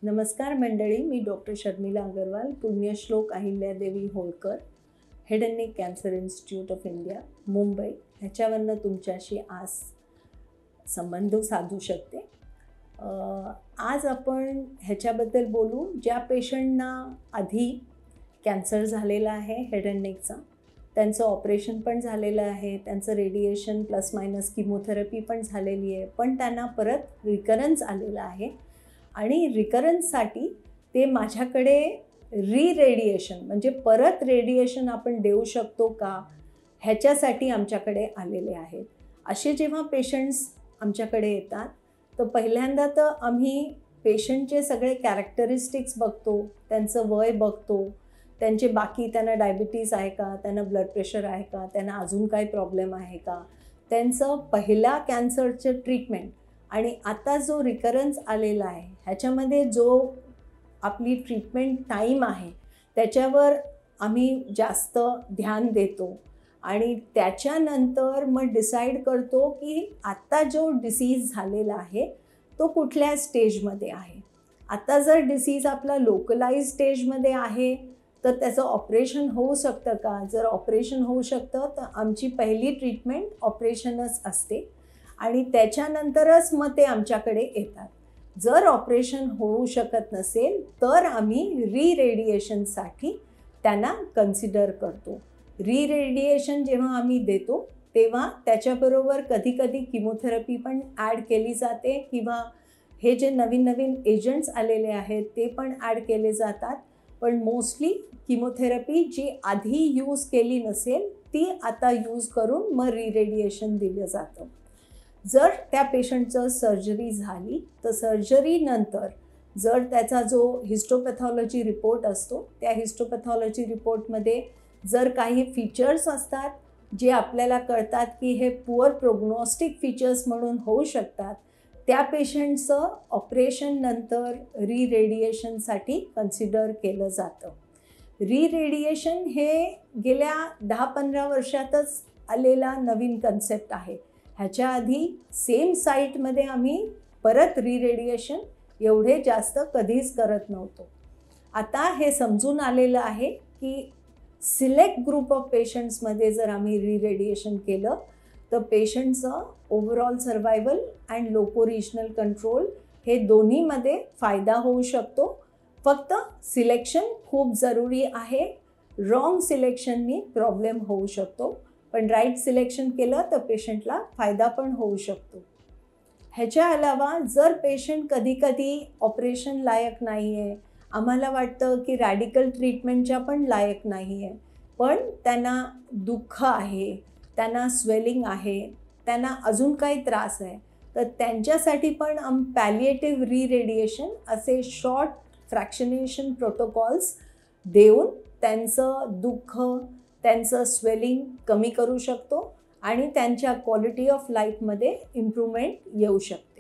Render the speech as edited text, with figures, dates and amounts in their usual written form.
नमस्कार मंडळी, मी doctor Sharmila Agrawal, Punyashlok Ahilyadevi Holkar, head and neck cancer institute of India, Mumbai ह्याच्यावरनं तुमच्याशी आज संबंध साधू शकते. आज आपण ह्याच्याबद्दल बोलू ज्या पेशंटना आधी कॅन्सर झालेला आहे हेड अँड नेकचा, त्यांचं ऑपरेशन पण झालेलं आहे, त्यांचं रेडिएशन प्लस मायनस किमोथेरपी पण झालेली आहे, पण त्यांना परत रिकरन्स आलेला आहे आणि रिकरन्ससाठी ते माझ्याकडे रेडिएशन म्हणजे परत रेडिएशन आपण देऊ शकतो का ह्याच्यासाठी आमच्याकडे आलेले आहेत. असे जेव्हा पेशंट्स आमच्याकडे येतात तर पहिल्यांदा तर आम्ही पेशंटचे सगळे कॅरेक्टरिस्टिक्स बघतो, त्यांचं वय बघतो, त्यांचे बाकी त्यांना डायबिटीज आहे का, त्यांना ब्लड प्रेशर आहे का, त्यांना अजून काही प्रॉब्लेम आहे का, त्यांचं पहिला कॅन्सरचं ट्रीटमेंट आणि आता जो रिकरन्स आलेला आहे ह्याच्यामध्ये जो आपली ट्रीटमेंट टाईम आहे त्याच्यावर आम्ही जास्त ध्यान देतो आणि त्याच्यानंतर मग डिसाईड करतो की आत्ता जो डिसीज झालेला आहे तो कुठल्या स्टेजमध्ये आहे. आता जर डिसीज आपला लोकलाइज स्टेजमध्ये आहे तर त्याचं ऑपरेशन होऊ शकतं का. जर ऑपरेशन होऊ शकतं तर आमची पहिली ट्रीटमेंट ऑपरेशनच असते आणि त्याच्यानंतरच मग ते आमच्याकडे येतात. जर ऑपरेशन होऊ शकत नसेल तर आम्ही रेडिएशनसाठी त्यांना कन्सिडर करतो. रेडिएशन जेव्हा आम्ही देतो तेव्हा त्याच्याबरोबर कधीकधी किमोथेरपी पण ॲड केली जाते किंवा हे जे नवीन नवीन एजंट्स आलेले आहेत ते पण ॲड केले जातात. पण मोस्टली किमोथेरपी जी आधी यूज केली नसेल ती आता यूज करून मग रेडिएशन दिलं जातं. जर त्या पेशंटचं सर्जरी झाली तर सर्जरीनंतर जर त्याचा जो हिस्टोपॅथॉलॉजी रिपोर्ट असतो त्या हिस्टोपॅथॉलॉजी रिपोर्टमध्ये जर काही फीचर्स असतात जे आपल्याला कळतात की हे पुअर प्रोग्नॉस्टिक फीचर्स म्हणून होऊ शकतात, त्या पेशंटचं ऑपरेशननंतर रेडिएशनसाठी कन्सिडर केलं जातं. रेडिएशन हे गेल्या 10-15 वर्षातच आलेला नवीन कन्सेप्ट आहे. ह्याच्या आधी सेम साईटमध्ये आम्ही परत रेडिएशन एवढे जास्त कधीच करत नव्हतो. आता हे समजून आलेलं आहे की सिलेक्ट ग्रुप ऑफ पेशंट्समध्ये जर आम्ही रेडिएशन केलं तर पेशंटचं overall survival and loco regional control हे दोन्हीमध्ये फायदा होऊ शकतो. फक्त सिलेक्शन खूप जरुरी आहे. रॉंग सिलेक्शननी प्रॉब्लेम होऊ शकतो, पण राईट सिलेक्शन केलं तर पेशंटला फायदा पण होऊ शकतो. ह्याच्या अलावा जर पेशंट कधीकधी ऑपरेशन लायक नाही आहे, आम्हाला वाटतं की रॅडिकल ट्रीटमेंटच्या पण लायक नाही आहे, पण त्यांना दुःख आहे, त्यांना स्वेलिंग आहे, त्यांना अजून काही त्रास आहे, तर त्यांच्यासाठी पण पॅलिएटिव्ह रेडिएशन असे शॉर्ट फ्रॅक्शनेशन प्रोटोकॉल्स देऊन त्यांचं दुःख, त्यांचं स्वेलिंग कमी करू शकतो आणि त्यांच्या क्वालिटी ऑफ लाईफमध्ये इम्प्रूव्हमेंट येऊ शकते.